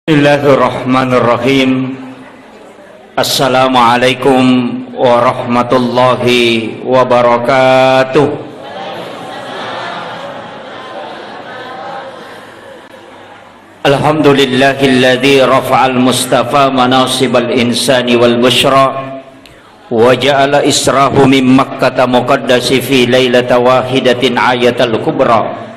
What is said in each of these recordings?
Bismillahirrahmanirrahim. Assalamualaikum warahmatullahi wabarakatuh. Alhamdulillahilladzi rafa'al mustafa manasibal insani wal bushra wa ja'ala israhu min makkata muqaddasi fi lailata wahidatin ayatal kubra.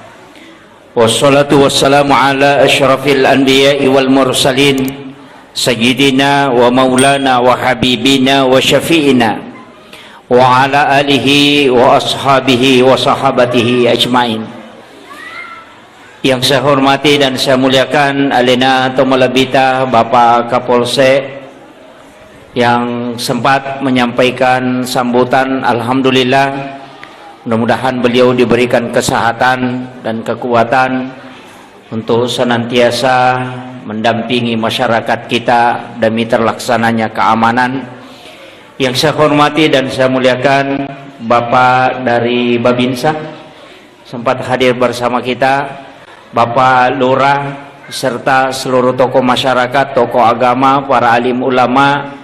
Wassalatu wassalamu ala asyrafil anbiya'i wal mursalin sayyidina wa maulana wa habibina wa syafi'ina wa ala alihi wa ashabihi wa sahabatihi ajmain. Yang saya hormati dan saya muliakan Alena Tomalabita Bapak Kapolsek yang sempat menyampaikan sambutan. Alhamdulillah, mudah-mudahan beliau diberikan kesehatan dan kekuatan untuk senantiasa mendampingi masyarakat kita demi terlaksananya keamanan. Yang saya hormati dan saya muliakan Bapak dari Babinsa sempat hadir bersama kita, Bapak Lurah serta seluruh tokoh masyarakat, tokoh agama, para alim ulama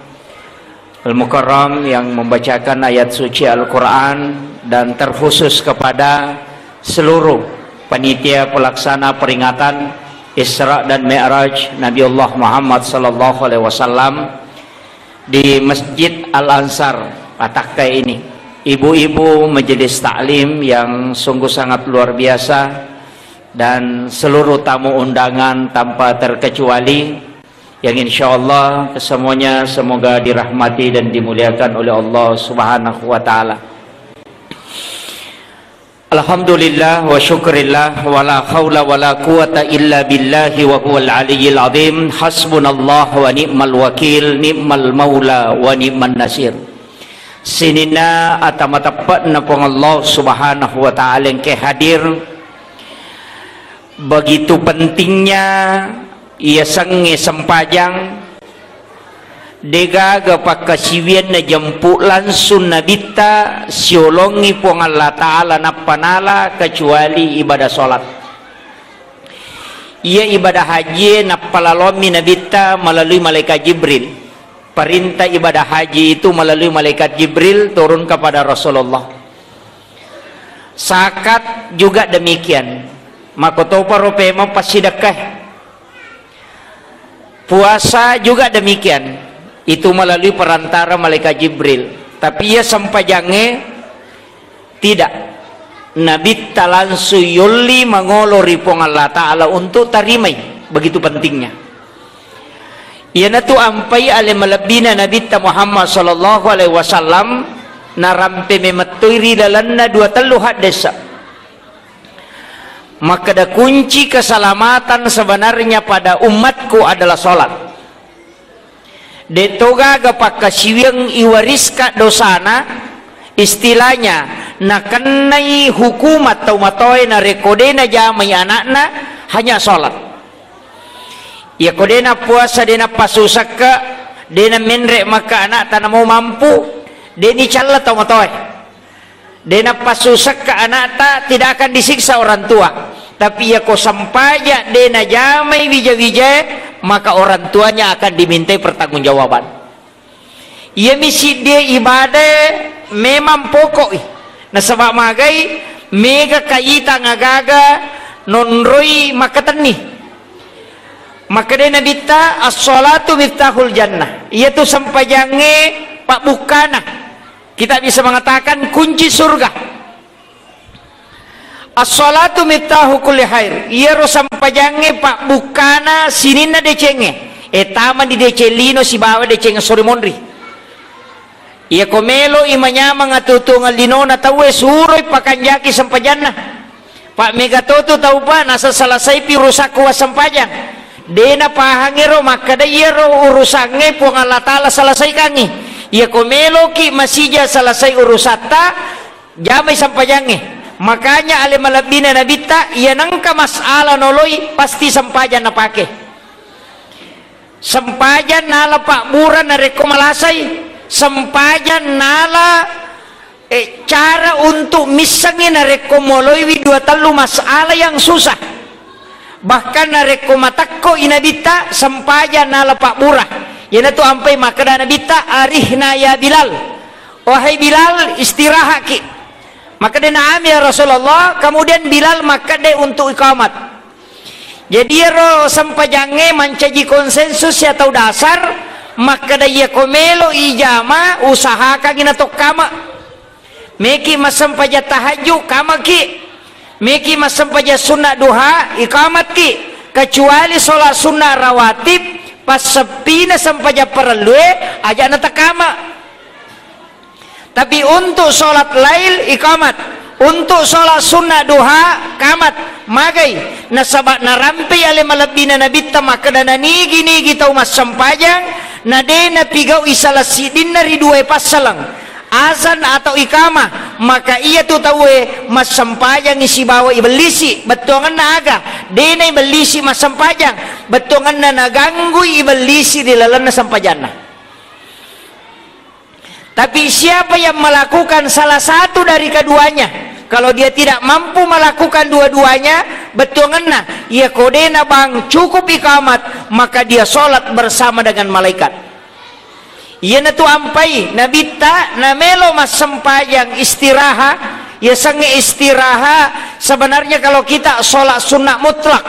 Al-Mukarram yang membacakan ayat suci Al-Quran, dan terkhusus kepada seluruh panitia pelaksana peringatan Isra dan Mi'raj Nabiullah Muhammad sallallahu alaihi wasallam di Masjid Al-Ansar Patakai ini, ibu-ibu majelis taklim yang sungguh sangat luar biasa, dan seluruh tamu undangan tanpa terkecuali yang insyaallah kesemuanya semoga dirahmati dan dimuliakan oleh Allah Subhanahu wa taala. Alhamdulillah wa syukrillah wa la hawla wa la quwata illa billahi wa huwal aliyyil azim. Hasbunallah wa ni'mal wakil, ni'mal maula wa ni'man nasir. Sinina atamatapat na pong Allah Subhanahu wa ta'ala yang hadir. Begitu pentingnya ia sange sempajang dega pakasiwian na jemput langsung nabita siolongi pong Allah Ta'ala na panala kecuali ibadah solat. Ia ibadah haji na palalomi nabita melalui malaikat Jibril. Perintah ibadah haji itu melalui malaikat Jibril turun kepada Rasulullah. Zakat juga demikian. Makotopa ropema pasidakah. Puasa juga demikian. Itu melalui perantara malaikat Jibril. Tapi ia sampajangnya tidak. Nabi talansu yulli mengolori pong Allah Ta'ala untuk tarimai. Begitu pentingnya. Ia natu ampai ale malabina Nabi Muhammad sallallahu alaihi wasallam narampe memeturi dalanna dua teluhat desa. Maka da kunci keselamatan sebenarnya pada umatku adalah solat. Detoga gapak kasiwang iwariska dosana istilahnya nakenai hukum atau matoy na rekodena jamai anakna hanya solat. Ya kodena puasa dena pasusaka dena menrek maka anak tanah mau mampu deni calla atau matoy dena pasusaka anak tak tidak akan disiksa orang tua. Tapi ya ko sampaja dena jamai wija-wija maka orang tuanya akan dimintai pertanggungjawaban. Ia misi dia ibadah memang pokok. Nah sebab magai mega kaita ngagaga nonroi makatani. Maka dia nabita as-salatu miftahul jannah. Ia tu sampajange pak bukana. Kita bisa mengatakan kunci surga. As-salatu miftahu kulli khair. Ia ro sampajange pak bukana sinina decenge. Etama di decelino si bawa decenge sore mondri. Ia komelo imanya mangatutungal linona tawe suroy pakanjaki sampajana. Pak megatoto tau pa nasa salasay pi rusak kuwa sampajang. Dena pahangero maka da ia ro urusange pong Allah Ta'ala salasay kangi. Ia komelo ki masija salasay urusata jamay sampajange. Makanya ale malabina nabita ia nangka masala noloy pasti sampajan na pake. Sampajan nala pak mura na rekomalasay. Sampajan nala cara untuk misangin na rekomoloy dua telu masala yang susah. bahkan nareko matakko inabita sampaja na lapak murah yana tu ampai makana nabita arihna ya Bilal, wahai Bilal istirahat ki. Maka dia naam ya Rasulullah, kemudian Bilal maka dia untuk iqamat. Jadi ro sampajange mancaji konsensus ya tahu dasar, maka dia komelo ijama usahakan ginatok kama meki masampaja tahajud kama ki, meki masampaja sunnah duha iqamat ki, kecuali sholat sunnah rawatib pas sepina sampaja perlu aja nata kama. Tapi untuk sholat lail iqamat, untuk sholat sunnah duha kamat magai nasabak narampi ale malabina nabita maka dana nigi tau mas sampajang nadena pigau isalasidin nari dua pasalang azan atau ikamah, maka ia tu tahu mas sampajang isi bawa ibelisi betongan naga dena ibelisi mas sampajang betongan na naganggu ibelisi di lalana sampajana. Tapi siapa yang melakukan salah satu dari keduanya, kalau dia tidak mampu melakukan dua-duanya, betul ngena ia kodena bang cukup iqamat, maka dia sholat bersama dengan malaikat. Ia natu ampai nabita namelo mas sempayang istirahat, ya sange istirahat. Sebenarnya kalau kita sholat sunnah mutlak,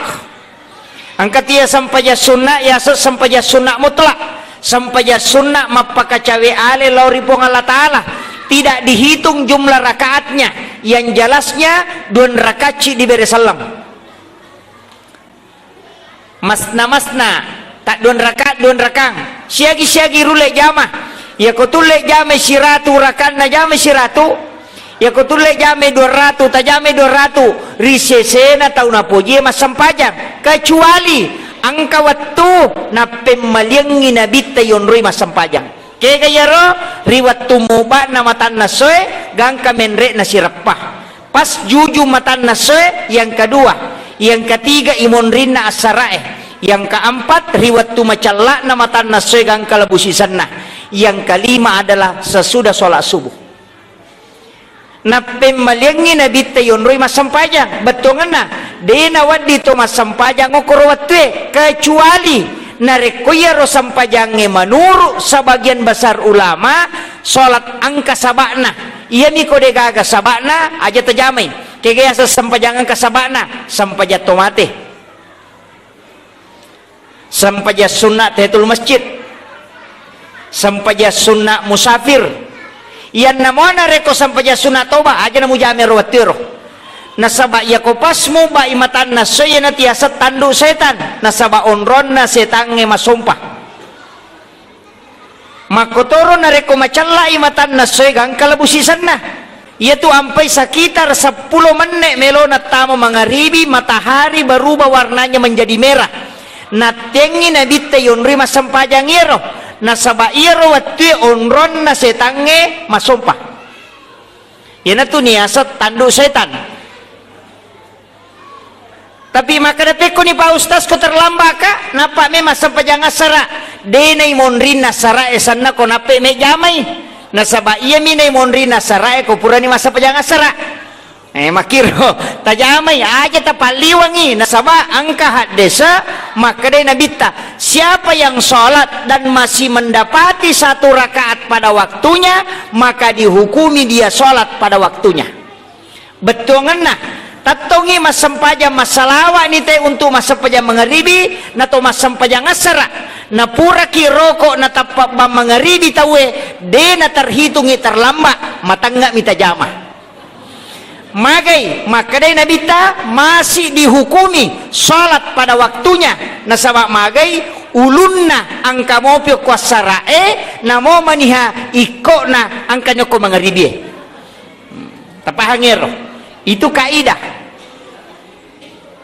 angkat ia sampaja sunnah, ya sampaja sunnah mutlak. Sampaja sunnah mapaka cawe ale lauri pong Allah Ta'ala tidak dihitung jumlah rakaatnya, yang jelasnya 2 rakaat diberi salam masna tak 2 rakaat siagi rule jama ya kotule jame siratu rakan na jame siratu ya kotule jame 200 tajame 200 risesena tau na poje mas sampajang, kecuali angka waktu na pemaliangi nabita yon rui masampajang kaya kaya ro riwat tumuba na matan nasoe gang kamenre na sirapah pas juju matan nasoe yang kedua, yang ketiga imonrin na asarae, yang keempat riwat tumacalla na matan nasoe gang kalabusisan na, yang kelima adalah sesudah sholat subuh. Na pemaliangi nabita yon rui masampajang betongan na dena wadi to masampajang ukur watwe, kecuali narekuya ro sampajange manuru sebagian besar ulama salat angka sabakna iya mi kode gaga sabakna aja terjamai kegaya sampajangan angka sabakna sampaja tomate sampaja sunnah tahiyatul masjid sampaja sunnah musafir yan namona reko sampaja sunnah toba aja namu jame ro watiro nasaba ya kopasmu ba imatan nasoy na tiasa tandu setan nasaba onron na setange masumpah makotoro na reko macalla imatan nasoy gang kalabusisan na yaitu ampai sekitar 10 menit melo na tamo mangaribi matahari berubah warnanya menjadi merah na tengi na bitte yonri masampajang iro nasaba iro watui onron na setange masumpah yana tu niasa tandu setan. Tapi maka dateko ni Pak Ustaz ko terlambat ka napa me masampajang asara denay monrin nasara esanna ko nape me jamay nasaba iya mi nay monrin nasara ko pura ni masampajang asara makiro tajamay aja tapaliwangi nasaba angka hadesa maka day nabita siapa yang sholat dan masih mendapati 1 rakaat pada waktunya maka dihukumi dia sholat pada waktunya betul ngena tatongi mas sampaja masalawa ni te untuk mas sampaja mengeribi nato mas sampaja ngasara na pura ki rokok na tapak ba mengeribi tawe de na terhitungi terlambat matangga mita jama magai maka day nabita masih dihukumi salat pada waktunya nasaba magai ulunna angka mopio kuasarae namo maniha ikona angka nyoko mengeribi tapahangero itu kaidah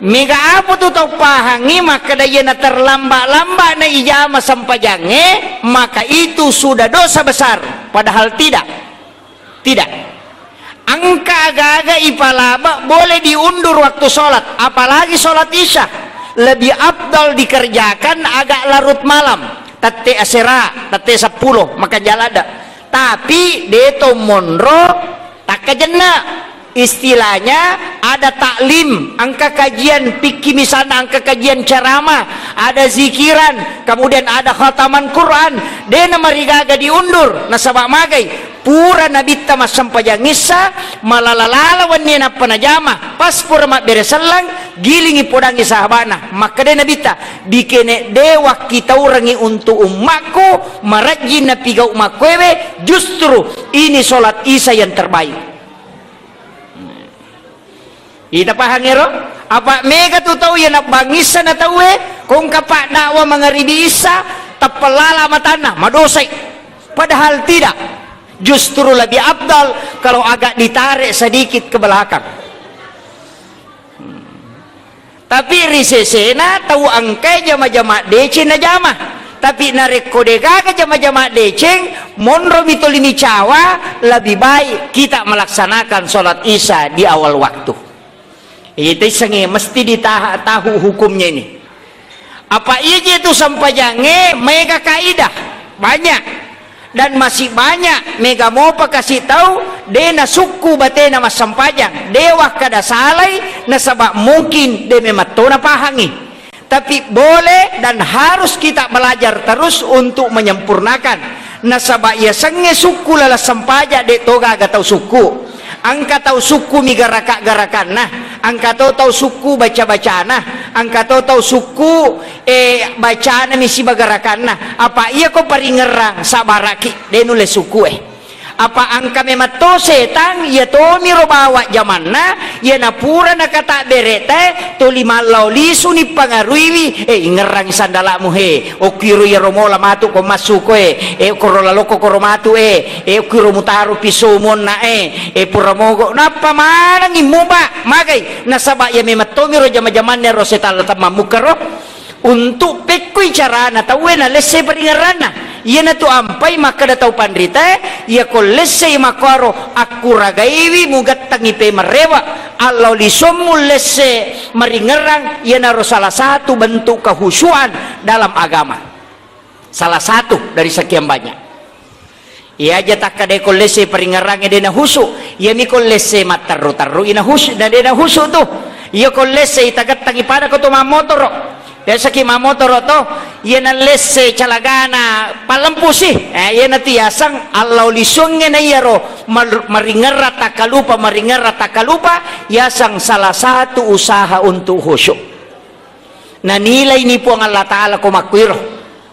mega apa tu tau pahangi maka daya na terlambat-lambat na ijama sampajange maka itu sudah dosa besar padahal tidak angka agak-agak ipalaba boleh diundur waktu sholat apalagi sholat isya lebih afdal dikerjakan agak larut malam tate asera tate 10 maka jalada tapi deto monro tak kejena istilahnya ada taklim, angka kajian fikih misalnya, angka kajian ceramah, ada zikiran, kemudian ada khataman Quran, dena marigaga diundur nasabak magai pura nabitta masampajangisa malalalalawan niya na panajama pas pura mak beresalang gilingi podangi sahabana maka dena nabitta bikene dewa kita urangi untuk umatku marajin na piga umakwewe justru ini sholat isya yang terbaik. Ita pahangero apa mega tu tahu ya nak bangisa na tahu kung kapak dakwa mengaribi isa tapalala matana madosay padahal tidak, justru lebih abdal kalau agak ditarik sedikit ke belakang. Tapi risesena tahu angkai jama-jama deceng na jama tapi narik kodega ke jama-jama deceng monro mitolimi cawa lebih baik kita melaksanakan sholat isya di awal waktu. Itu sange mesti tahu hukumnya ini. Apa aja itu sampajange mega kaidah banyak dan masih banyak mega mau kasih tahu dena suku batena mas sampajang dewa kada salai nasabak mungkin de mematona pahangi. Tapi boleh dan harus kita belajar terus untuk menyempurnakan nasabak ya sange suku lala sampaja de toga gatau suku. Angka tahu suku mi garak-garakan nah, angka tahu suku baca-bacaan nah, angka tahu suku bacaan misi bagarakan nah, apa iya ko paringerang sabaraki denule suku apa angka memato setan ya to miro bawa jamanna ya napura nakata berete to lima lauli suni pangaruiwi ngerang sandalamu o kiro ya romola matu ko masuko korola loko koromatu kiro mutaru pisumon na puramogo napa manang imuba magay nasaba ya memato miro jama-jamannya rosetal tamamukaro untuk pekui cara na tawe na lesse paringarana iya na to ampay maka datau pandrita iya ko lesse makaro aku ragaiwi mugat tangipe marewa Allah lisomu lesse maringerang iya na salah satu bentuk kehusuan dalam agama, salah satu dari sekian banyak. Iya aja tak kade ko lesse paringerang dena husu iya mi ko lesse mataru-taru ina husu dan dena husu tuh iya ko lesse itagat tangipada ko to mamotoro biasa ki mamotoro to yana lesse calagana palampu sih yana tiasang Allah lisungnya na yaro maringera takalupa yasang salah satu usaha untuk khusyuk na nilai ni po ang Allah Ta'ala kumakwiro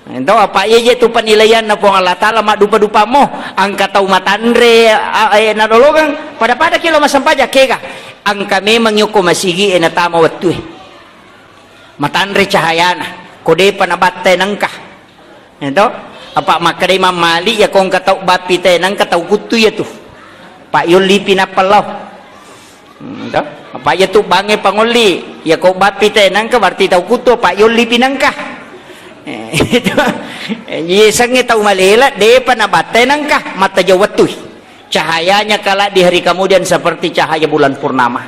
ito apa iya itu penilaian na po ang Allah Ta'ala madupa-dupa mo ang kataw matandre nadologang pada kilo masampaja kega ang kami mangyuko masigi natama wattu matandre cahayana kode panabatte nangka ito apa makade mamali ya kong katau bapite nang katau kutu ya tu pak yuli pinapalaw ito apa ya tu bange panguli ya kong bapite nang ka berarti tau kutu pak yuli pinangka ito yesangnya tau malila de panabatte nangka mata jawatu cahayanya kala di hari kemudian seperti cahaya bulan purnama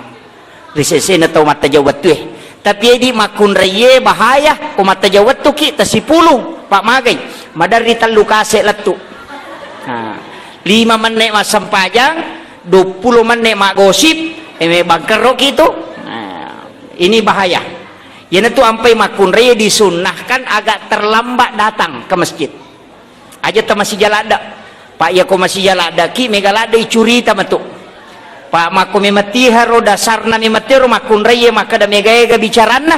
risesena tau mata jawatu tapi di makun reye bahaya umat tajawat tu ki tasipulung pak magai madari talu kase letu 5 menit mas sampajang 20 menit mak gosip bangkerok itu ini bahaya yana tu ampai makun reye disunnahkan agak terlambat datang ke masjid aja ta masih jalada pak ya ko masih jalada ki megalada icuri tamatu pak mako mematiha ro dasarna mematiro makun reye maka da mega bicarana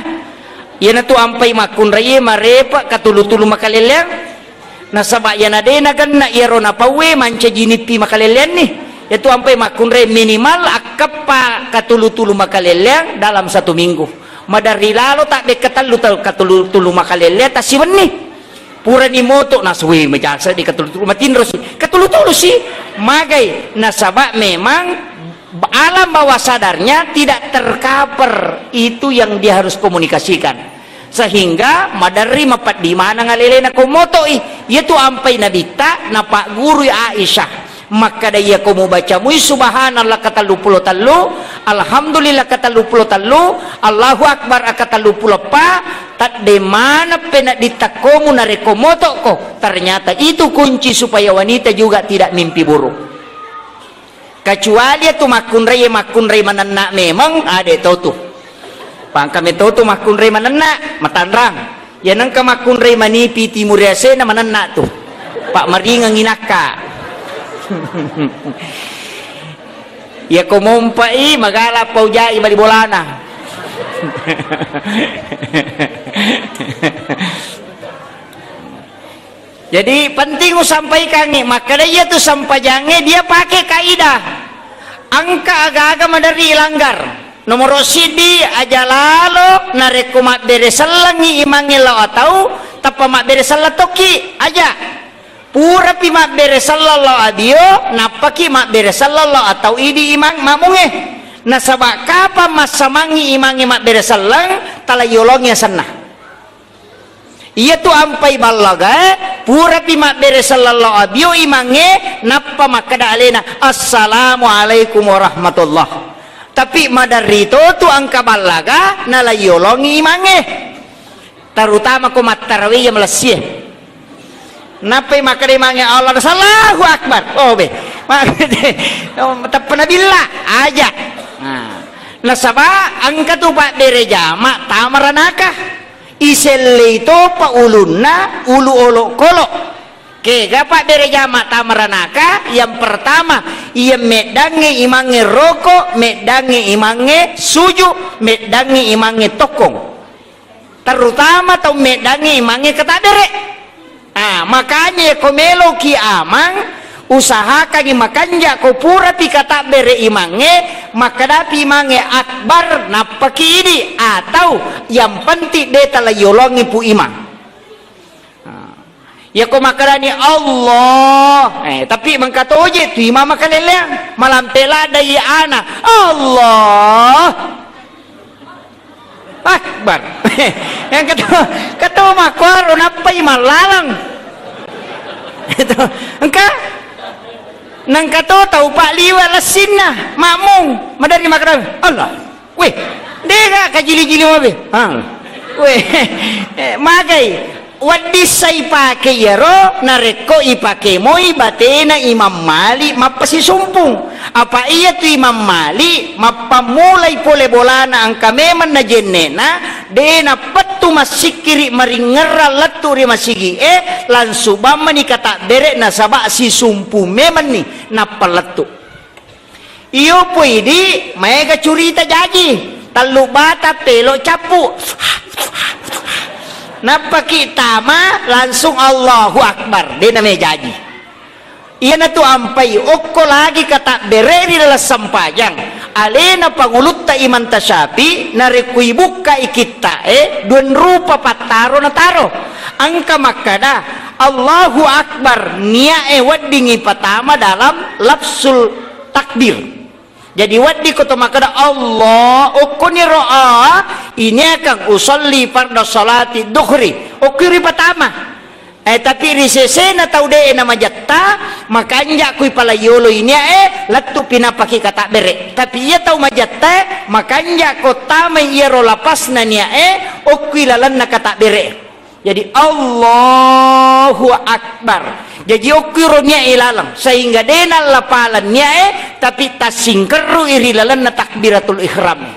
yana tu ampai makun reye marepa katulu-tulu makaleleang nasaba yana dena ganna iro na pawe manca jinipi makalelean nih yaitu ampai makun reye minimal akapa katulu-tulu makaleleang dalam 1 minggu madari lalo tak be katulu-tulu makaleleang tasiwen nih pura ni moto naswi majasa di katulu-tulu matinro si katulu-tulu si magai nasaba memang alam bawah sadarnya tidak tercover itu yang dia harus komunikasikan sehingga madari mapat di mana ngalele na komoto yaitu ampai nabita na pak guru Aisyah maka daya ko mo baca muy subhanallah katalupulo talo alhamdulillah katalupulo talo Allahu akbar katalupulo pa tak de mana pena ditakomu na rekomoto ko ternyata itu kunci supaya wanita juga tidak mimpi buruk. kecuali itu makun ray manana memang ada itu pang kami tu makun ray manana matanrang ya nang ka makun ray manipi timur ase na manana tu pak maringang inaka ya kumumpai magala pau jai bali bolana jadi penting sampaikan nih maka dia tuh sampaiannya dia pakai kaidah angka agak-agak madari langgar nomor sidi aja lalu nareku mak beresalangi imangi lo atau tapa mak beresala toki aja pura pi mak beresala lo adio napaki mak beresala lo atau idi imang mamunge nasabak kapa masamangi imangi mak beresalang talayolongnya sana iya tu ampai balaga pura pima bere sallallahu abio imange nappa makada alena assalamualaikum warahmatullah tapi madarito tu angka balaga nalayolongi imange terutama ko matarawih yang melesih napa makada imange Allah sallahu akbar oh be tapana billah aja nasaba angka tu pak bere jama tamaranaka iselle itu pa ulunna ulu olok kolok kega pak bere jama tamaranaka yang pertama ia medange imange rokok medange imange suju medange imange tokong terutama tau medange imange ketabere makanya komelo ki amang usahakan makanja ko pura pi kata bere imange maka dapi imange akbar napaki ini atau yang penting dia telah yolongi pu imang ya ko makarani Allah tapi mengkatoje tu imam makaleleng malam tela dai ana Allah akbar yang kata makor napa imam lalang itu engka nang kato tau pak liwa lasinna makmung madari makaran Allah weh dega kajili-jili mabe weh magai wadisai pake yaro nareko ipake moi batena Imam Malik mapasi sumpung apa iya tu Imam Malik mapamulai pole bolana angka meman na jennena dena petu masikiri maringera letu ri masigi lansu bama ni kata bere na sabak si sumpu meman ni napaletu iyo puidi mega curita jaji talu bata pelo capu napa kita mah langsung Allahu Akbar dia namanya jadi iya na tu ampai okko lagi kata bereri dalam sampajang alena pangulut ta iman tasyabi narekui buka ikita duen rupa pataro na taro angka makada Allahu Akbar nia waddingi patama dalam lafsul takbir jadi waddi koto makada Allah ukuni ro'a ini akan usolli farda salati dukhri ukiri pertama tapi risese na taude nama jatta makanya kui pala yolo ini latu pinapaki kata bere tapi ia tahu majatta makanya kota mayero lapas nania ukui lalan na kata bere jadi Allahu Akbar jadi ukironya ilalang sehingga denal lapalannya tapi tasingkeru irilalan na takbiratul ihram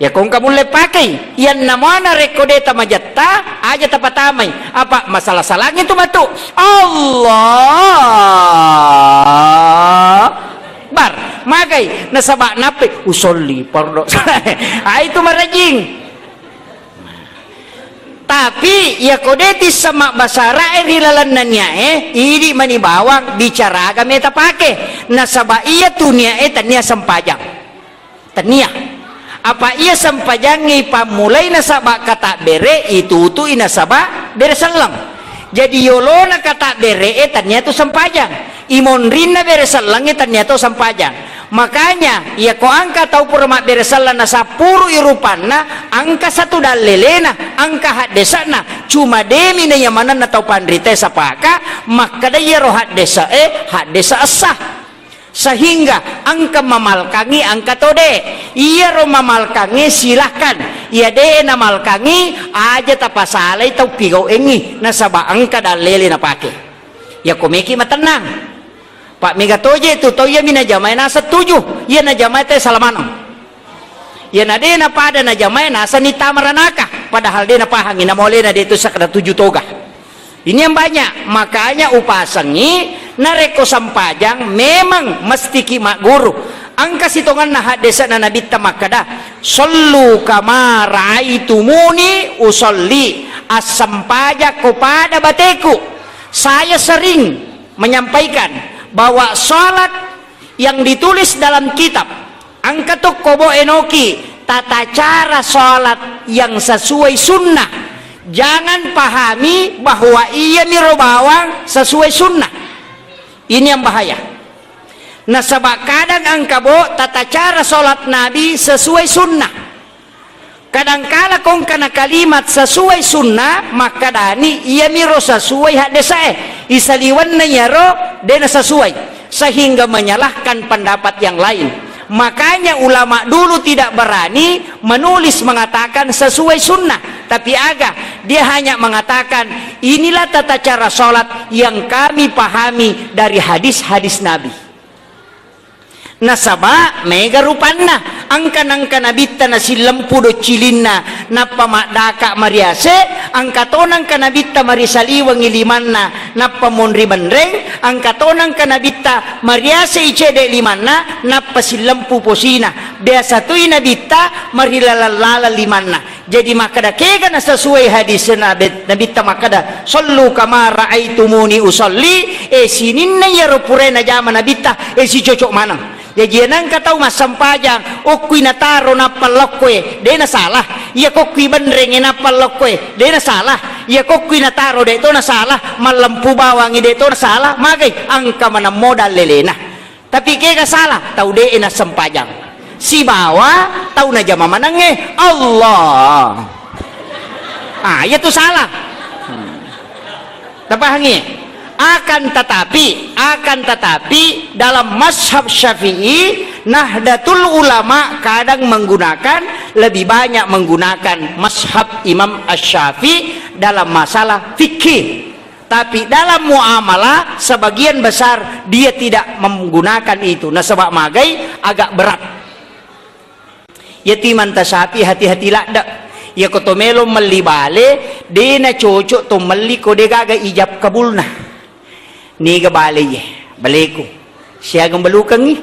ya kung kamu lepakai yan namana rekodeta majatta aja tapatamay apa masalah salangin itu matu Allah bar magay nasaba nape usolli pardo itu marajing tapi ya kodeti sama basara rilalannya ini mani bawang bicara agama eta pake nasaba iya tunia tania sampajang tania apa iya sampajangi pamulai nasaba kata bere itu tu inasaba bere salam jadi yolona kata bere tania tu sampajang imonrina bere salang tania tu sampajang makanya ya ko angka tau pura mak beresalan na sapuru irupana angka satu dalelena angka hadesana cuma demi na yamanan na tau pandrite sapaka maka daya roh hadesa hadesa asah sehingga angka mamalkangi angka tode iya roh mamalkangi silahkan iya de na malkangi aja tapasalay tau pigaw engi nasaba angka dalele na pake ya komeki matenang Pak Megatoje itu to ya mina jamai na setuju ya na jamai teh salamanong ya na de na pada na jamai na sanita maranaka padahal de na pahangi na mole na de itu sakada 7 toga. Ini yang banyak, makanya upasangi nareko sampajang memang mesti kimak guru. Angka sitongan nah desa na nabi tamakada sallu kama raaitumuni usolli as-sampaja kepada bateku. Saya sering menyampaikan bahwa sholat yang ditulis dalam kitab angka to kobo enoki tata cara sholat yang sesuai sunnah. Jangan pahami bahwa ia miro bawang sesuai sunnah. Ini yang bahaya. Nah sebab kadang angkabo tata cara sholat Nabi sesuai sunnah. Kadangkala kong kana kalimat sesuai sunnah maka dani ia miro sesuai hadesae isaliwan na yaro dena sesuai sehingga menyalahkan pendapat yang lain. Makanya ulama dulu tidak berani menulis mengatakan sesuai sunnah, tapi agak dia hanya mengatakan inilah tata cara sholat yang kami pahami dari hadis-hadis Nabi. Nasaba mega rupanna angka nabita na silampu do cilinna na pamadaka mariase angkatonang kanabita marisaliwang ilimanna na pamonri bandreng angkatonang kanabita mariase icede limanna na pasilampu posina biasa tu nabita marilalala limanna. Jadi makada kega na sesuai hadis nabita makada sallu kama raaitumuni usolli sininna yaro purena jama nabita si cocok manang. Jadi nang katau mas sampajang okui nataro na palokwe de na salah ya kokui bandreng na palokwe de na salah ya kokui nataro de to na salah malampu bawang de to na salah magai angka mana modal lelena tapi kega salah tau de na sampajang si bawa tau na jama manange Allah ya tu salah tapahangi. Akan tetapi dalam mazhab Syafi'i Nahdlatul Ulama kadang menggunakan lebih banyak menggunakan mazhab Imam Asy-Syafi'i dalam masalah fikih, tapi dalam muamalah sebagian besar dia tidak menggunakan itu. Nah sebab magai agak berat yatiman tasapi hati-hatilah dak ya kotomelo melibale dena cocok to meli ko de gaga ijab kabulna ni ga bale ye baleku siagang belukang ni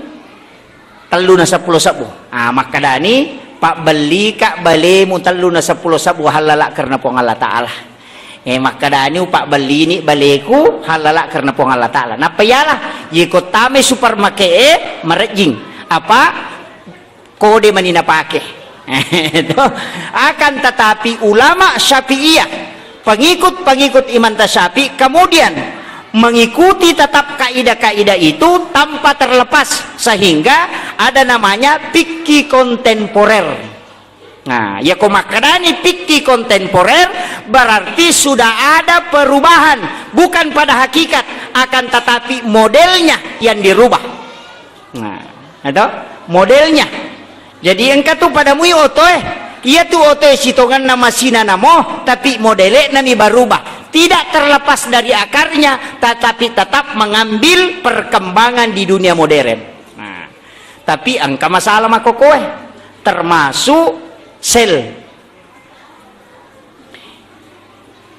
telu na 10 sabu makadani pak beli kak bale mu telu na 10 sabu halala karena pong Allah Ta'ala makadani pak beli ni baleku halala karena pong Allah Ta'ala napayalah ye ko tame supermarket merejing apa kode manina pake itu akan tetapi ulama Syafi'iyah pengikut Imam Syafi'i kemudian mengikuti tetap kaidah-kaidah itu tanpa terlepas sehingga ada namanya fikih kontemporer. Nah, ya komakadani fikih kontemporer berarti sudah ada perubahan bukan pada hakikat akan tetapi modelnya yang dirubah. Nah, itu modelnya. Jadi engkau tu pada mui otoe, ia tu otoe sitongan nama sina namo tapi modelnya nami berubah. Tidak terlepas dari akarnya tetapi tetap mengambil perkembangan di dunia modern. Nah, tapi angka masalah makokoe termasuk sel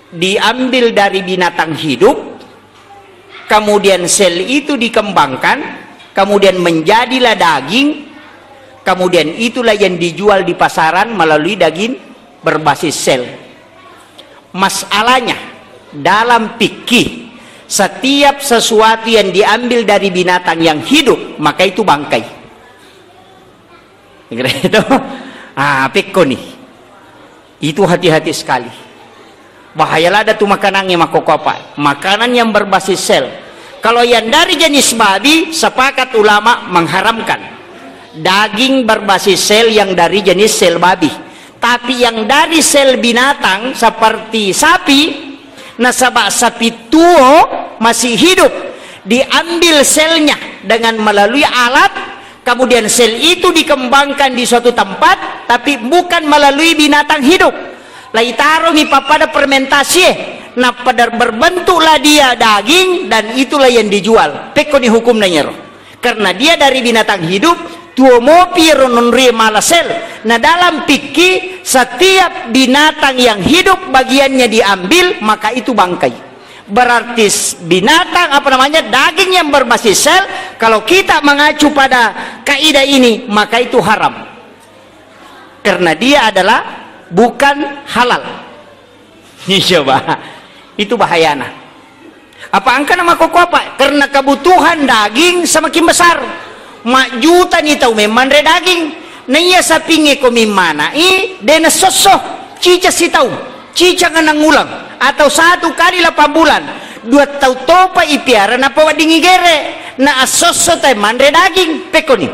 diambil dari binatang hidup kemudian sel itu dikembangkan kemudian menjadilah daging kemudian itulah yang dijual di pasaran melalui daging berbasis sel. Masalahnya dalam fikih setiap sesuatu yang diambil dari binatang yang hidup maka itu bangkai. Itu fikih nih. Itu hati-hati sekali. Bahayalah ada tuh makanannya makokapa. Makanan yang berbasis sel. Kalau yang dari jenis babi sepakat ulama mengharamkan. Daging berbasis sel yang dari jenis sel babi. Tapi yang dari sel binatang seperti sapi nasabah sapi tuo masih hidup diambil selnya dengan melalui alat kemudian sel itu dikembangkan di suatu tempat tapi bukan melalui binatang hidup lai taruh pada fermentasi nah pada berbentuklah dia daging dan itulah yang dijual. Peko ni hukum nanyero. Karena dia dari binatang hidup, tuo mopi rononri malasel. Nah dalam fikih setiap binatang yang hidup bagiannya diambil maka itu bangkai. Berarti binatang apa namanya daging yang berbasis sel, kalau kita mengacu pada kaidah ini maka itu haram. Karena dia adalah bukan halal. Ini coba. Itu bahayana. Apa angka nama koko apa? Karena kebutuhan daging semakin besar. Mak juta ni tahu memang re daging. Naya sapinge ko mimana dena sosoh cica si tahu. Cica nganang ulang atau 1 kali 8 bulan. 2 tahu topa ipiara na pawadingi gere. Na asoso tay man re daging peko ni.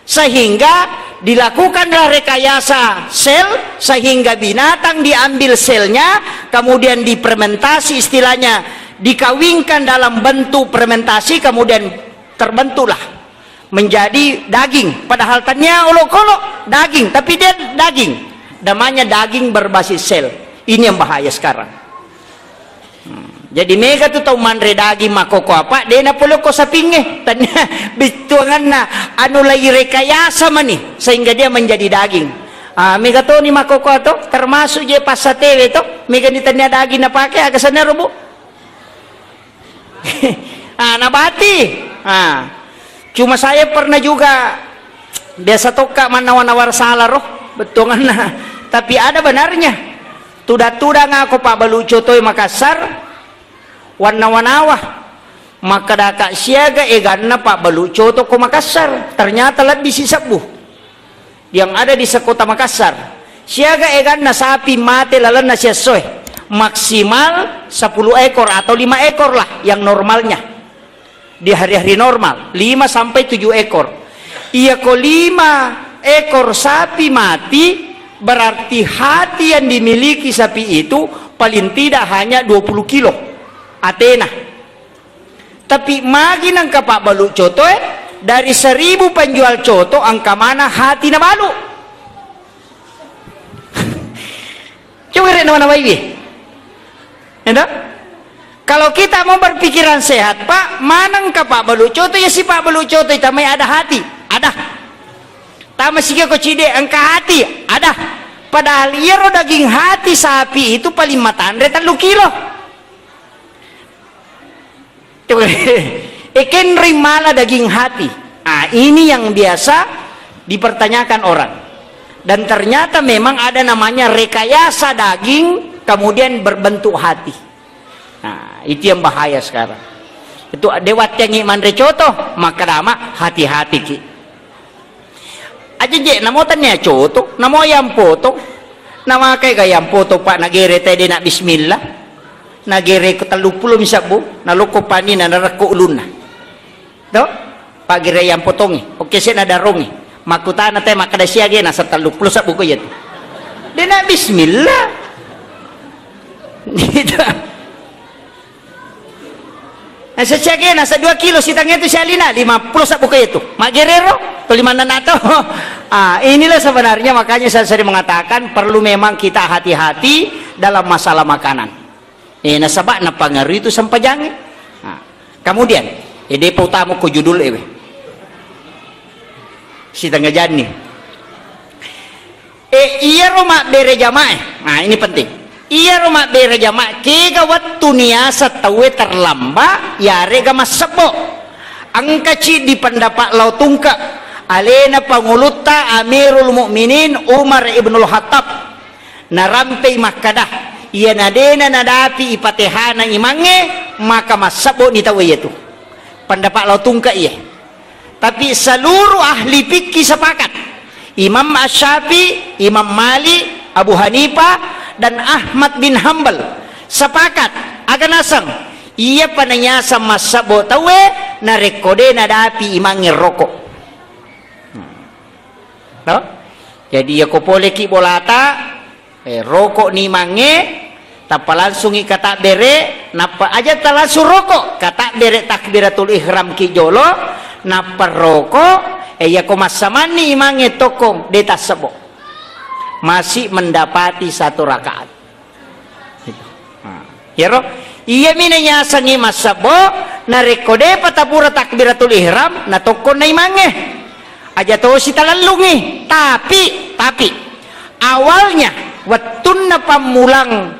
Sehingga dilakukanlah rekayasa sel sehingga binatang diambil selnya kemudian difermentasi, istilahnya dikawinkan dalam bentuk fermentasi, kemudian terbentuklah menjadi daging, padahal tanya olok-olok daging tapi dia daging, namanya daging berbasis sel. Ini yang bahaya sekarang. Jadi mega tu tahu manre daging makoko apa dia na polo ko sa pinge tanya bituangan na anu lagi rekayasa mani sehingga dia menjadi daging. Mega to ni makoko to termasuk je pas sa TV to mega ni tanya daging na pakai agak sana robo. Nabati. Cuma saya pernah juga biasa toka manawar-nawar salah roh betuangan na tapi ada benarnya. Tuda-tuda ngako Pak Baluco toy Makassar warna-wanawa maka daka siaga eganna Pak Baluco to ko Makassar ternyata lebih si sabu yang ada di sekota Makassar siaga eganna sapi mate lalan na siya soy maksimal 10 ekor atau 5 ekor lah yang normalnya di hari-hari normal 5 sampai 7 ekor iya ko 5 ekor sapi mati berarti hati yang dimiliki sapi itu paling tidak hanya 20 kilo Athena. Tapi magi nang Pak Balu coto dari 1000 penjual coto angka mana hati na balu. Coba rena mana bayi. Enda? Kalau kita mau berpikiran sehat, Pak, manang Pak Balu coto ya si Pak Balu coto tamai ada hati, ada. Tama sih ko cide angka hati, ada. Padahal iro daging hati sapi itu paling matandre 3 kilo. Ikan rimala daging hati. Ini yang biasa dipertanyakan orang. Dan ternyata memang ada namanya rekayasa daging kemudian berbentuk hati. Itu yang bahaya sekarang. Itu dewat yang mandre coto maka nama hati-hati ki. Aja je namo tanya coto, namo yang foto. Nama kayak gayam foto Pak nagere tadi nak bismillah. Nagere ko 30 misabu naloko pani na narako uluna do pagire yang potongi oke saya nadarungi makuta na te makada siya ge nasa 30 sabu ko yet dina bismillah gitu nasa siya ge nasa 2 kilo sitang itu siya lina 50 sabu ko itu magerero to 5 na nato. Inilah sebenarnya makanya saya sering mengatakan perlu memang kita hati-hati dalam masalah makanan. Nasabak na pangaruh itu sampajang. Kemudian ide pautamu ko judul ewe si tangga jani iya rumah bere jamaah. Ini penting, iya rumah bere jamaah kega waktu niasa tawe terlamba ya rega masebo angka ci di pendapat lautungka alena panguluta Amirul Mukminin Umar ibnul Khattab narampai makadah iya nadena nadapi ipatehana imange maka masabo ni tawe itu pendapat lautungka iya. Tapi seluruh ahli fikih sepakat Imam Asy-Syafi'i, Imam Malik, Abu Hanifah dan Ahmad bin Hanbal sepakat akan asang iya pananyasa masabo tawe na rekode nadapi imange rokok. Jadi ya kopole ki bolata rokok ni mange tapa langsung kata bere napa aja langsung rokok kata bere takbiratul ihram ki jolo napa rokok ya komasamani mange tokong detas sebo masih mendapati 1 rakaat. Hero, iya minanya sangi masabo na rekode patapura takbiratul ihram na tokon na imange. Aja to si talalungi. Tapi awalnya wattun na pamulang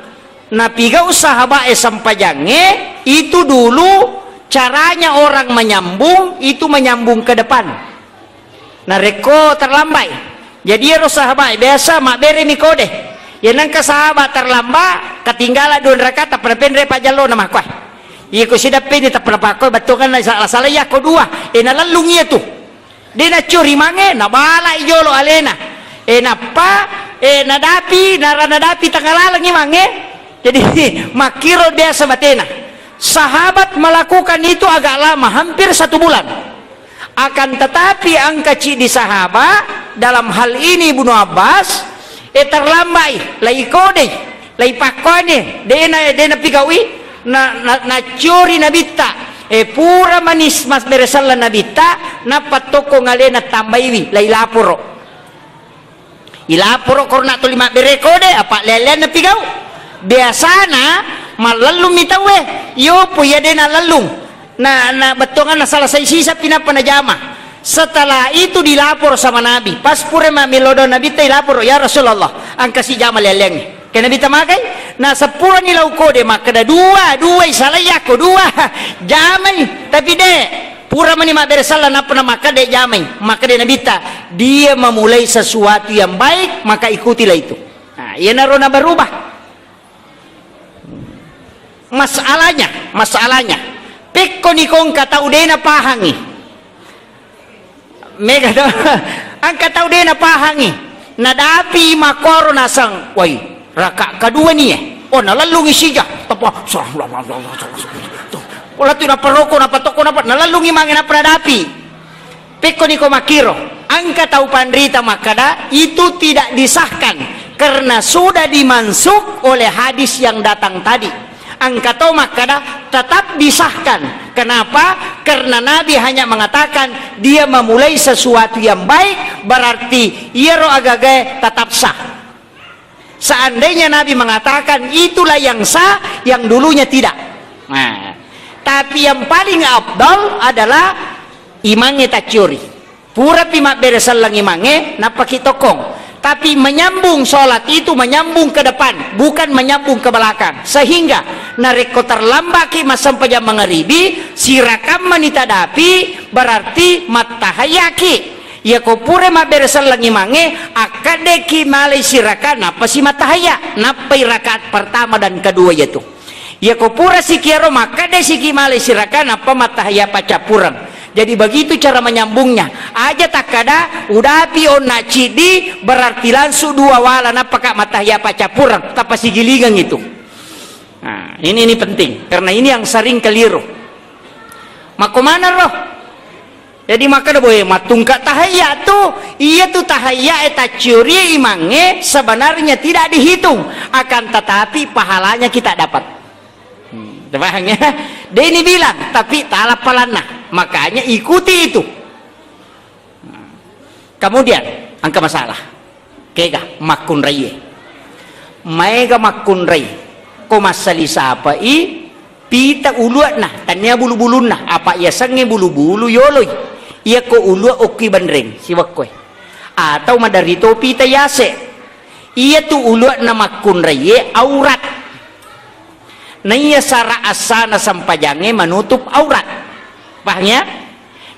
na pigaw sahabae sampajange itu dulu caranya orang menyambung itu menyambung ke depan. Na reko terlambai. Jadi ya sahabat biasa mak bere mikode. Ya nang sahabat terlambat ketinggalan 2 rakaat tak pernah pendre pajalo nama kuah. Iya ko sida pende tak pernah pakoy batungan na salah ya ko 2. Nalalung iya tu. Dia na curi mange na bala ijolo alena. Napa nadapi tangalalang imange. Jadi makiro biasa batena. Sahabat melakukan itu agak lama, hampir 1 bulan. Akan tetapi angka di sahabat dalam hal ini Ibnu Abbas terlambai lai kode lai pakone dena pigawi na curi nabita pura manis mas beresalla nabita na patoko ngalena tambaiwi lai laporo ilaporo korna to 5 bere kode apa lelen na pigaw biasana malalum mitawe yo puya dena lalung na betongan na salah sisa pinapanajama. Setelah itu dilapor sama Nabi. Pas pure mamilodo Nabi tay lapor, ya Rasulullah, ang kasi jama leleng. Kaya Nabi tamakai, na sepura nilaw ko de makada dua salaya ko 2 jamay. Tapi de pura mani mabersala na pernah makade jamay. Maka de Nabi ta, dia memulai sesuatu yang baik, maka ikutilah itu. Nah, ia naro na berubah. Masalahnya, pekko ni kong kata udena pahangi. Mega do ang kataw din na pahangi nadapi makoro nasang way raka kedua nih nalalungi siya tapa wala tu na paroko na patoko na nalalungi mangin na pradapi peko ni ko makiro ang kataw pandrita makada itu tidak disahkan karena sudah dimansuk oleh hadis yang datang tadi. Ang kataw makada tetap disahkan. Kenapa? Karena Nabi hanya mengatakan dia memulai sesuatu yang baik, berarti iero agage tetap sah. Seandainya Nabi mengatakan itulah yang sah, yang dulunya tidak. Nah, tapi yang paling abdal adalah imange tacuri. Pura pimak beresan lang imange napakitokong. Tapi menyambung sholat itu menyambung ke depan, bukan menyambung ke belakang. Sehingga nareko terlambaki masam pajam mengeribi, sirakam manitadapi berarti matahayaki. Ya ko pure maberesan langi mange akadeki malai sirakan apa si matahaya napai rakaat pertama dan kedua yaitu. Ya ko pura sikiaro makade siki malai sirakan apa matahaya pacapurang. Jadi begitu cara menyambungnya. Aja tak kada udah piona cidi berarti langsung 2 wala napaka matahya pacapurang tapa sigilingan itu. Nah, ini penting karena ini yang sering keliru. Makomana roh. Jadi maka boleh matungka tahaya tuh iya tuh tahaya eta curi imange sebenarnya tidak dihitung akan tetapi pahalanya kita dapat. Paham ya? Dia ini bilang tapi tak lapalana, makanya ikuti itu. Kemudian angka masalah kega makun raye maega makun ray ko masali sapa pita uluat nah tanya bulu-bulun nah apa ia sange bulu-bulu yoloy ia ko uluat oki bandreng si wakwe atau madarito pita yase ia tu uluat na makun raye aurat na iya sara asana sampajange menutup aurat. Pahnya?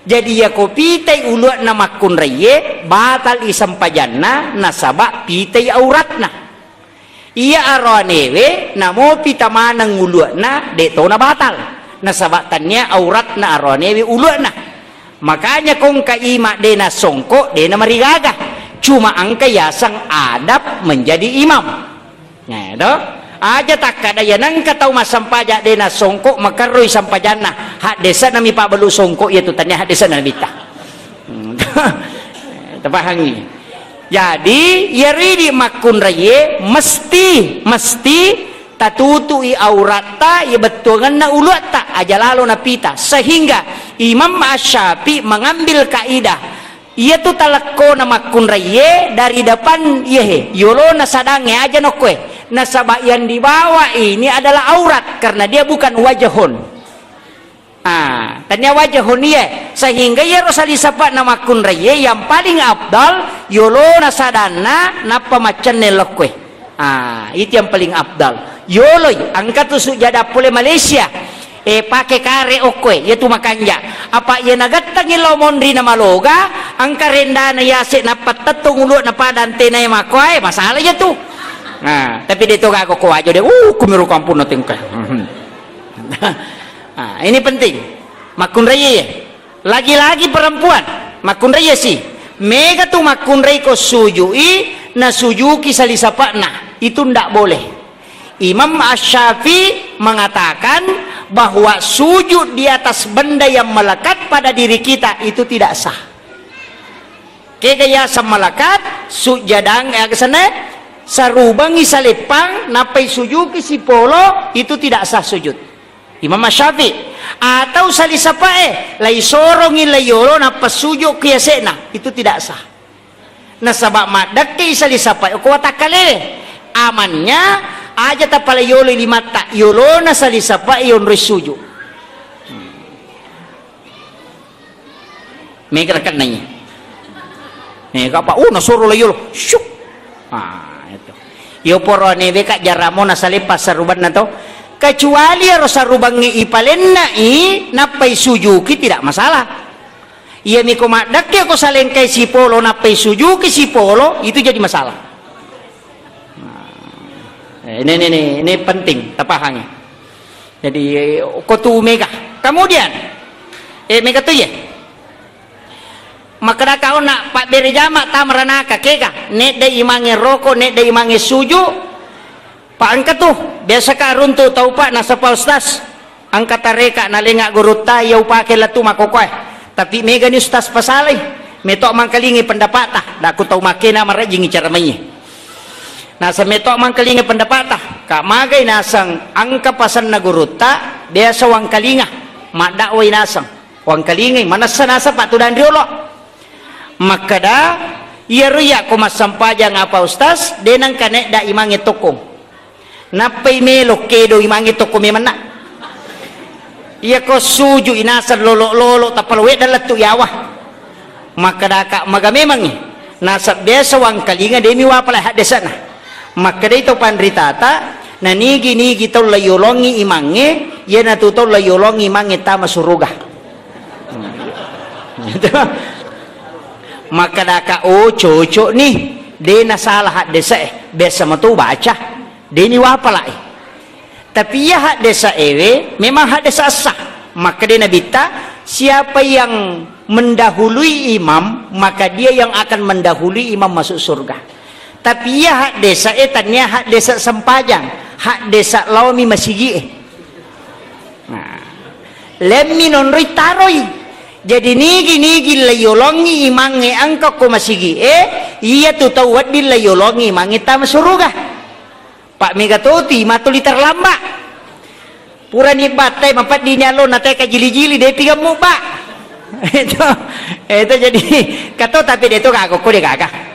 Jadi ya ko pitay uluat na makun raye batal isampajanna nasaba pitay auratna. Iya aranewe namo pitamanang uluat na deto na batal. Nasabatannya aurat na aranewe uluat na. Makanya kung kaima de na songko de na marigaga. Cuma ang kayasang adab menjadi imam. Nah, do? Aja tak kada yanang kataw masampaja de na songko makaroy sampajana hak desa nami pabalu songko itu tanya hak desa na bita. Tapahangi. Jadi yari di makun raye mesti tatutui aurata ya betungan na ulata aja lalu na pita sehingga Imam Asy-Syafi'i mengambil kaidah Ia tu talakko na makun raye dari depan ye yolo na sadange aja nokwe. Nasabak yang dibawa ini adalah aurat karena dia bukan wajahun. Tanya wajahun ye sehingga ya rosali sapa na makun raye yang paling abdal yolo na sadana na pamacan nelokwe. Itu yang paling abdal. Yolo angkat tu sujada pule Malaysia. Pakai kare okwe yaitu makanja apa ia nagatang ilaw mondri na maloga ang karenda na yasi na patatung ulo na padante na yung makway masalah ya tu tapi dito ako kuha aja deh kumiru kampun natin ka ini penting makunraya ya lagi-lagi perempuan makunraya sih mega tu makunray ko sujui na sujuki salisapa na itu ndak boleh. Imam Asy-Syafi'i mengatakan bahwa sujud di atas benda yang melekat pada diri kita itu tidak sah. Kaya sa melekat sujadang kesana sarubangi salepang napai sujud si polo itu tidak sah sujud. Imam Asy-Syafi'i atau salisapae lai sorongin layolo napa sujud kiasena itu tidak sah. Nasabak madak kay salisapae ko watakale amannya aja tapala yolo limata yolo na salisapa iyon resujo mega kan nanya mega apa nasoro la yolo syuk itu yo poro ne beka jaramo na salipas saruban na to kecuali ro sarubangi ipalenna napai sujuki tidak masalah iya mi komadak ko salengkai si polo napai sujuki si polo itu jadi masalah. Ini penting tapahangnya. Jadi kotu mega. Kemudian mega tu ya. Maka kau nak pak berjama tamranaka keka. Nek de imange roko, nek de imange suju. Pak angkat tu biasa ka runtu tau pak nasa pa ustaz. Angkat tareka nalenga guruta yau pakai latu makokoy. Tapi mega ni ustaz pasalay. Metok mangkalingi pendapat tah. Dak ku tau makena marajingi cara mainnya. Nasa metok mangkalinga pendapat kak magay nasang angka pasan na guruta biasa wang kalinga mada way nasang wang kalingay manasa nasa patudan riolo makada iya ruya kumasampajang apa ustaz denang kanek da imangi tokong napay melok kedo imangi tokong memana iya ko suju inasan lolo tapalwe dalatu yawa makada kak maga memang nasa biasa wang kalinga demi wapala hadesana maka dito pandritata na nigi tau layolongi imange yan natutaw layolongi imange tama suruga maka daka cocok nih de nasalah hak desa biasa matu baca de ni wapala tapi ya hak desa memang hak desa sah maka de nabita siapa yang mendahului imam maka dia yang akan mendahului imam masuk surga. Tapi ya hak desa etannya hak desa sempajang, hak desa lawmi masigi. Lemmi non ritaroi. Jadi nigi layolongi imange angka ko masigi. Iya tu tawad di layolongi imange ta masuruga. Pak Megatoti matuli terlamba. Pura ni batai mapat di nyalo natai kajili-jili de tiga muba. Itu jadi kato tapi dia tu kagak ko dia kagak.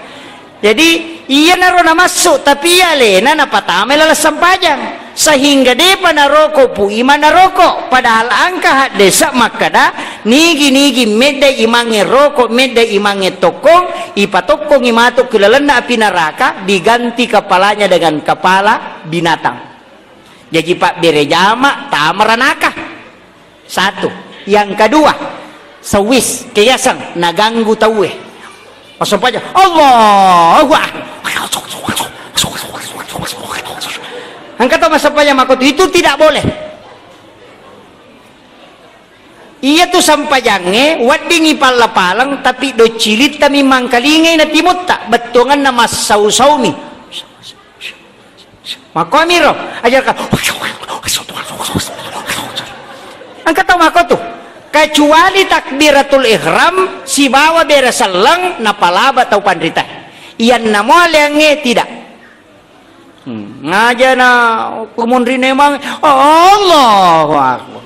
Jadi iya naro na masuk tapi iya lena na patame lalas sampajang sehingga de panaroko pu iman naroko padahal angka hak desa makada nigi mede imange roko mede imange tokong ipatokong imatok kilalana api neraka diganti kepalanya dengan kepala binatang. Jadi pak berejama tamaranaka satu yang kedua sewis kiasang naganggu tawe masuk aja Allahu angkat masuk aja makot itu tidak boleh iya tuh sampajange wadingi palapalang tapi do cilit kami mangkalingay na timot tak betungan na masausaumi makomiro ajar ka angkat makot tuh kecuali takbiratul ihram si bawa berasalang napalaba tau pandrita iyan na mo alange tidak ngaja na kumundri nemang Allahu akbar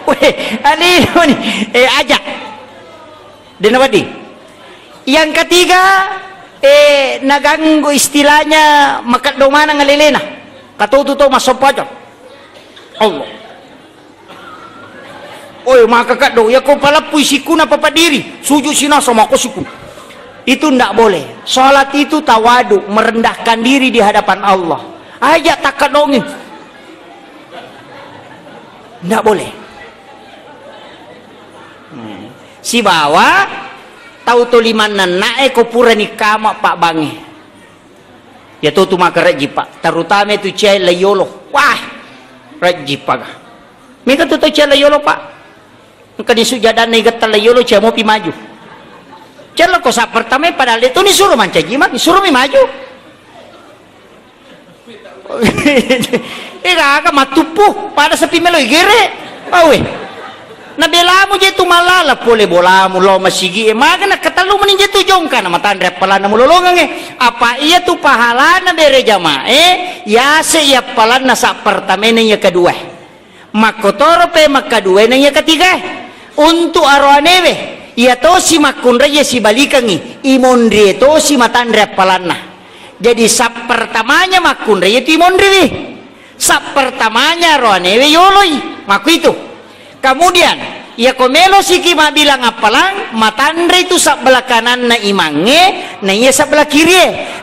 weh ani ajak Dinawadi. Yang ketiga, naganggu istilahnya makadumana ngalilena. Katututo masopajo. Allah. Oy, maka kado, ya kau pala puisiku na papadiri, sujud sina sama aku siku. Itu ndak boleh. Salat itu tawadu, merendahkan diri di hadapan Allah. Aja tak kadongi. Ndak boleh. Si bawa tahu tu limanan nae ko pura ni kama pak bangi. Ya tu maka reji pak, terutama itu cai layolo. Wah, reji pak. Mika tu cai layolo pak. Engkau disujadan ni gatal layolo cai mau pi maju. Cai ko sa pertama padahal itu ni suruh manca jimat, ni suruh mi maju. Iraga matupu pada sepi melo igere. Awe. Nabelamu je tu malala pole bolamu lo masigi emaga na katalu menin je tu jongka na matandre palana mulolongang apa iya tu pahala na bere jamae ya se ya palana sa pertama na ya kedua makotoro pe makadua na ya ketiga untuk arwanewe ya to si makunra ya si balikangi imondri to si matandre palana jadi sa pertamanya makunra ya tu imondri sa pertamanya arwanewe yoloi maku itu. Kemudian ya komelo siki bilang apalang matandre itu sebelah kanan na imange na iya sebelah kiri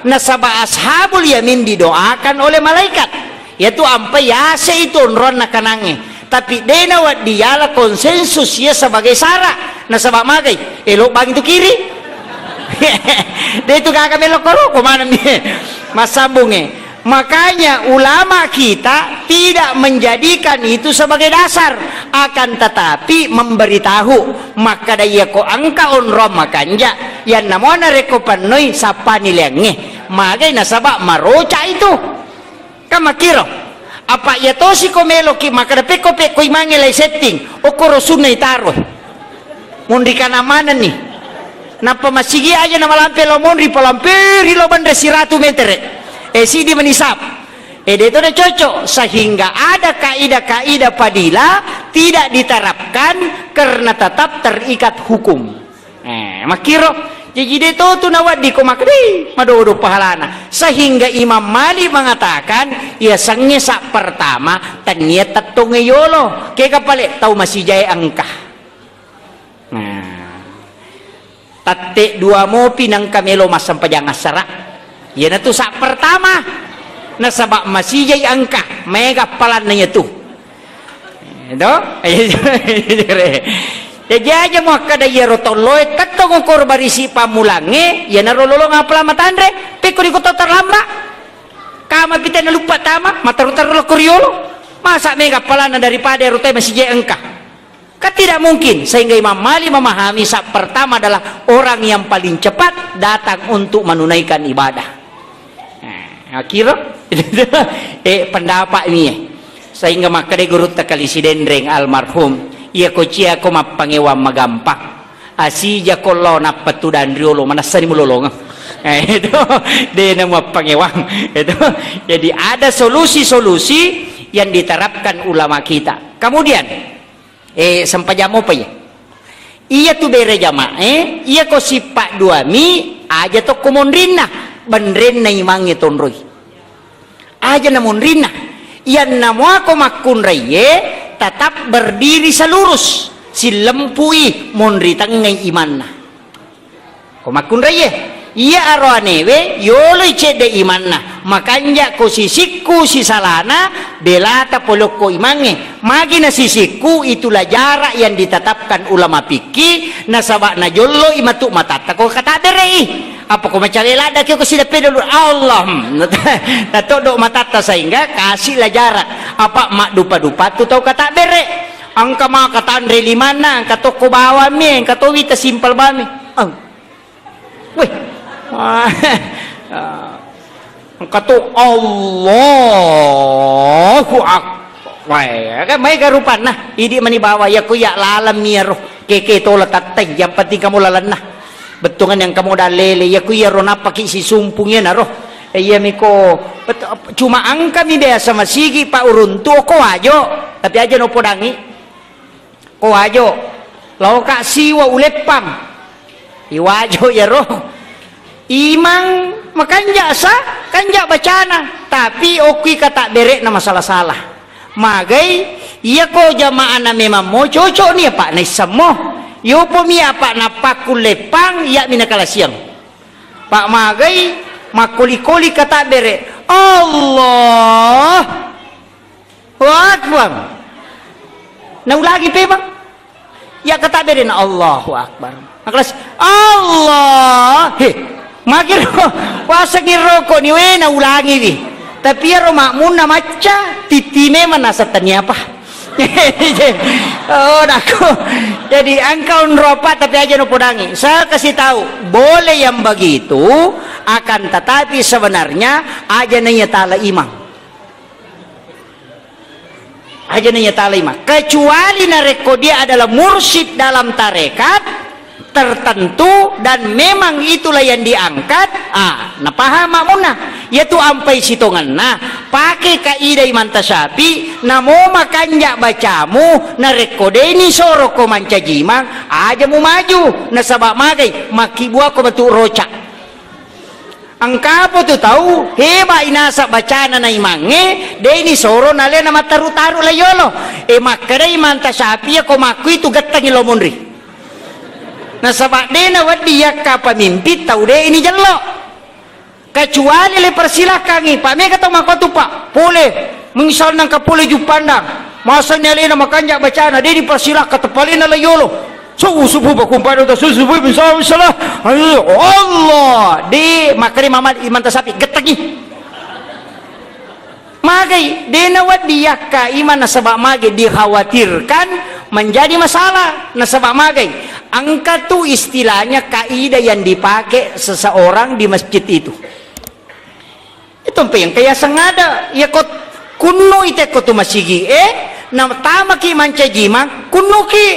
na sabah ashabul yamin didoakan oleh malaikat yaitu ampai ya itu onron na kanange tapi dena wat diala konsensus ya sebagai sara na sabah magai elok bang itu kiri dia itu kakak melok koro kemana nih mas sambungnya. Makanya ulama kita tidak menjadikan itu sebagai dasar, akan tetapi memberitahu maka daya ko angka onrom makanja yang namanya reko panoi sapa nilenge magai nasaba maroca itu kamakiro apa ya tosi komelo ki maka dapat ko pe ko imangilay setting o korosun na itaro mundri kana mana nih napa masigi aja na malampe lo mundri palampiri lo bandre 100 meter sidi menisap itu udah cocok sehingga ada kaidah-kaidah padila tidak diterapkan karena tetap terikat hukum makiro jadi itu tuh nawat di komakri madodo pahalana sehingga Imam Malik mengatakan ya sangnya sak pertama tanya tatunge yolo kaya kapalik tahu masih jaya angka tate dua mopi nang kamelo masam pajangas sarak ya na tu sak pertama na sabak masih jay angka mega palan na itu jadi aja mo kada ya rotoloy katong kor barisi pamulange ya na rololong apala matandre peko di kota terlamba kama pita na lupa tama matarutar lo kuriolo masa mega palan na daripada rotoy masih jay angka kan tidak mungkin sehingga Imam Malik memahami sak pertama adalah orang yang paling cepat datang untuk menunaikan ibadah. Kira pendapat ini sehingga maka de guru takali si dendreng almarhum ia ko cia ko mapangewa magampak asija kollo na patudan riolo manasani mulolong itu de na mapangewang itu jadi ada solusi-solusi yang diterapkan ulama kita kemudian sampajamo pa ya iya tu bere jama iya ko sipak dua mi aja to kumondrina bandren na imangi tonroy aja namun rina yan namo ako makunraye tetap berdiri selurus si lempui monritang ngay iman na ko makunraye iya arwanewe yoloy cede iman na makanya ko sisiku si salana delata polok ko imange magi na sisiku itulah jarak yang ditetapkan ulama fikih na sabak na jollo imatu matata ko kata derei apa ko macalila da ko sila pedolo Allah natodok matata sehingga kasihlah jarak apa mak dupa-dupa tu tau kata bere angka mak kata andre limana angka toko bawa mi angka to wita simpel bami weh angka to Allahu akbar wah kan mai garupan nah idi mani bawa ya ku ya lalam miro keke tola tateng yang penting kamu lalan nah betungan yang kamu dah lele ya ku ya rona pakai si sumpungnya naroh iya miko cuma angka mi dea sama sigi pak uruntu ko ajo tapi aja no podangi ko ajo lau kak siwa ulepang iwajo ya roh imang makanja sa kanja bacana tapi oki kata berek na masalah salah magai iya ko jamaah na memang mo cocok nih pak na isamo yo po mi apa na pakulepang iya minakala siyang pak magai makuli-kuli kata berek Allah Akbar naulagi pe bang ya kata berek na Allahu Akbar kelas Allah makir pasang rokok ni we na ulangi wi tapi ya makmun na maca titime manasatnya apa oh aku jadi engkau neropat tapi aja no podangi saya kasih tahu boleh yang begitu akan tetapi sebenarnya aja nanya tala imam aja nanya tala imam kecuali nareko dia adalah mursyid dalam tarekat tertentu dan memang itulah yang diangkat nah paham makmuna yaitu ampai sitongan nah pakai kaidah iman tasyafi namo makanja bacamu na rekodeni soro ko manca jimang aja mu maju na sabak magai makibua ko batu rocak angkapo tu tahu heba inasa bacana na imange deni soro nale na mataru-taru layolo makare iman tasyafi ko makui tu gatangi lomonri nah sabak dena wadi yakka pamimpit tahu deh ini jelok kecuali le persilahkan nih pak me kata makotu pak boleh mengisal nang kapole jupandang masa nyalena makanja bacana dia dipersilahkan tepalina la yolo subuh bakumpada ta subuh bisa Allah di makari mamad iman tasapi getangi magai dena wadi yakka iman nasabak magai dikhawatirkan menjadi masalah nasabak magai angka tu istilahnya kaidah yang dipakai seseorang di masjid itu yang kaya sengada ya kot kuno ite kotu masigi na tama ki manca jimang kuno ki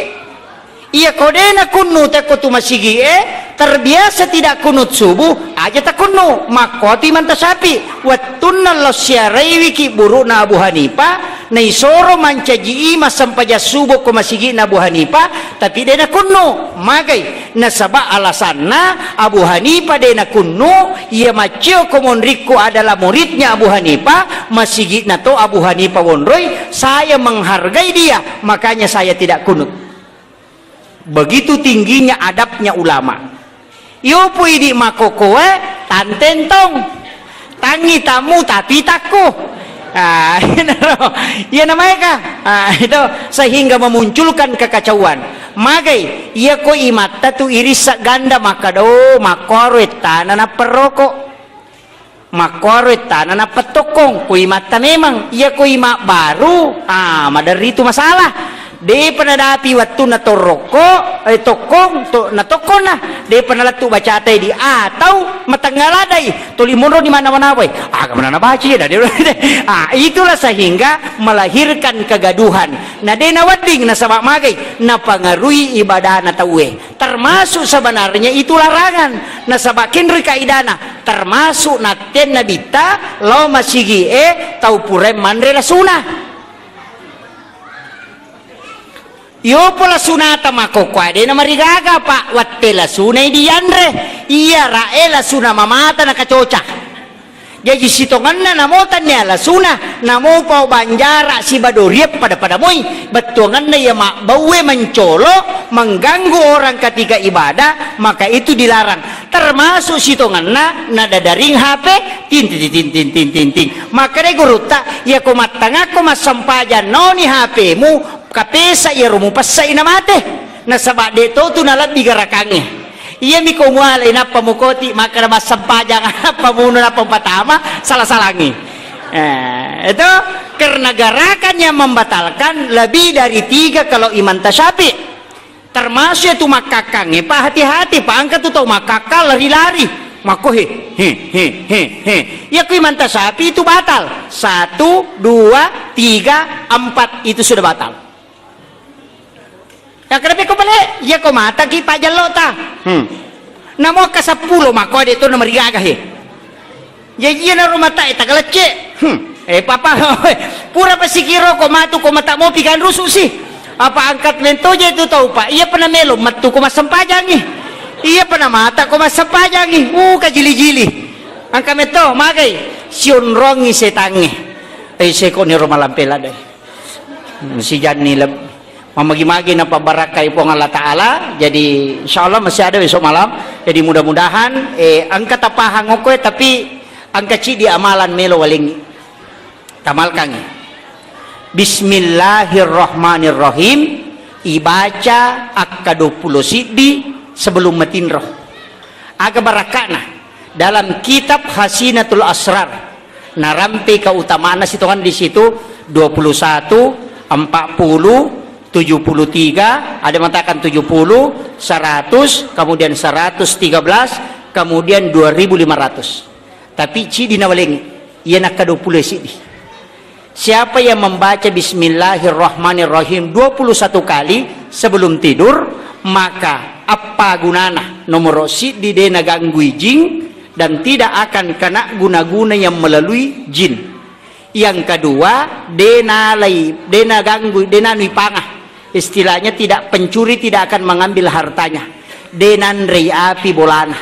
iya kodena kuno te kotu masigi terbiasa tidak kunut subuh aja tak kuno makoti mantasapi wattunna losyaraiwi ki buruna Abu Hanifah na isoro manca jiima sampaja subuh ko masigi na Abu Hanifah tapi dena kuno magai na sabak alasanna Abu Hanifah dena kuno ia macio komonriku adalah muridnya Abu Hanifah masigi na to Abu Hanifah wonroy saya menghargai dia makanya saya tidak kunut begitu tingginya adabnya ulama yo pui di makokoe tantentong tangi tamu tapi takku ya namanya kah itu sehingga memunculkan kekacauan magai ia ko imata tu iris ganda makado makorwet tanana perokok makorwet tanana petokong ko imata memang ia ko ima baru madari itu masalah de penadapi waktu na toroko tokong to na tokon na de penalatu baca teh di atau matanggaladai tolimono di mana-mana we mana baca ya itulah sehingga melahirkan kegaduhan na de na wading na sabak magai na pangarui ibadah na tawe termasuk sebenarnya itu larangan na sabakin kaidana termasuk na ten nabita lo masigi tau purem mandre la sunah yo pola sunata makokwa de na marigaga pak watte la sunai di andre iya rae la suna mamata na kacoca jadi sitongan na namotan niya la suna namo pau banjara si badoriep pada moy betuangan na ya mak bawe mencolo mengganggu orang ketika ibadah maka itu dilarang termasuk sitongan na dadaring HP tin maka de guruta ya komatanga ko masampaja noni HP mu kapesa ya rumu pasai namate na sabak de to tu nalat digarakannya iya mi ko mualay na pamukoti maka na masampajang pamuno na pampatama salah-salangi itu karena garakannya membatalkan lebih dari 3 kalau iman tasyafi termasuk itu makakang pak hati-hati pak angkat tu tahu makakal lari-lari mako ya ku iman tasyafi itu batal 1, 2, 3, 4 itu sudah batal. Ya kenapa kau balik? Ya kau mata ki pak jalo ta. Namo ka 10 mako ada itu nomor gagah he. Ya iya na rumah ta eta galece. Papa pura pasikiro ko matu ko mata mo pikan rusu sih. Apa angkat lento je itu tahu pak? Iya pernah melo matu ko masampajang nih. Iya pernah mata ko masapajangi. Kajili-jili. Ang kami to, magay. Sionrongi setange. Ay seko ni rumalampela day. Si Jan nila mamagi-magi na pabarakay po ng Allah Ta'ala. Jadi insyaallah masih ada besok malam. Jadi mudah-mudahan ang katapahan ko tapi ang kaci di amalan melo waling tamalkan. Bismillahirrahmanirrahim. Ibaca akka-20 siddi sebelum matinroh. Aga barakana dalam kitab Hasinatul Asrar. Narampi keutamaan situan di situ 21, 40, 73, ada mengatakan 70, 100, kemudian 113, kemudian 2500. Tapi cidi nawalengi, ia nak 20 sidi. Siapa yang membaca Bismillahirrahmanirrahim 21 kali sebelum tidur, maka apa gunana nomor sidi dena ganggu jin dan tidak akan kena guna-guna yang melalui jin. Yang kedua, dena ganggu, dena nipangah. Istilahnya tidak pencuri tidak akan mengambil hartanya. Denan rei api bolana.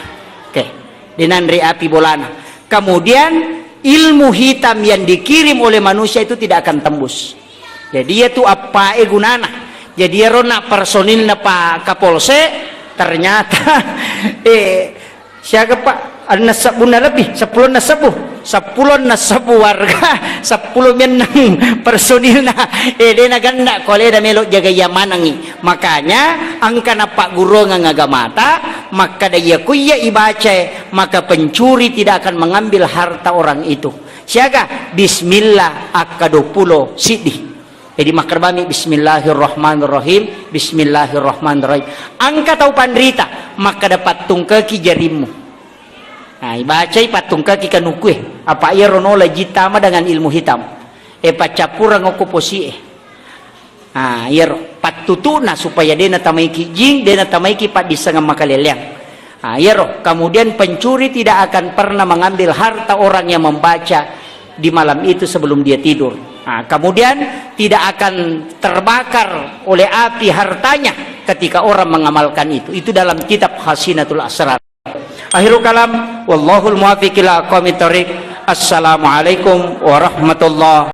Oke. Denan rei api bolana. Kemudian ilmu hitam yang dikirim oleh manusia itu tidak akan tembus. Jadi itu apa gunana? Jadi rona personilnya Pak Kapolsek ternyata siapa Pak? Ada sabuna lebih 10 warga 10 menang personilna dena ganda kole da melo jaga yamanangi. Makanya angka na Pak Guru ngagamata maka daya kuya ibaca maka pencuri tidak akan mengambil harta orang itu. Siaga bismillah akka-20 sidi. Jadi makarbami bismillahirrahmanirrahim bismillahirrahmanirrahim. Angka tau pandrita maka dapat tungkaki jarimu. Nah, ibacai patung kaki kanukue. Apa ia ronola jitama dengan ilmu hitam. Pacapura ngoko posi. Ah, ia patutuna supaya dena tamaiki jing, dena tamaiki pat disangam makaleliang. Ah, ia kemudian pencuri tidak akan pernah mengambil harta orang yang membaca di malam itu sebelum dia tidur. Nah, kemudian tidak akan terbakar oleh api hartanya ketika orang mengamalkan itu. Itu dalam kitab Hasinatul Asrar. Akhirul kalam, wallahul muwaffiq ila aqwamit thoriq. Assalamualaikum warahmatullahi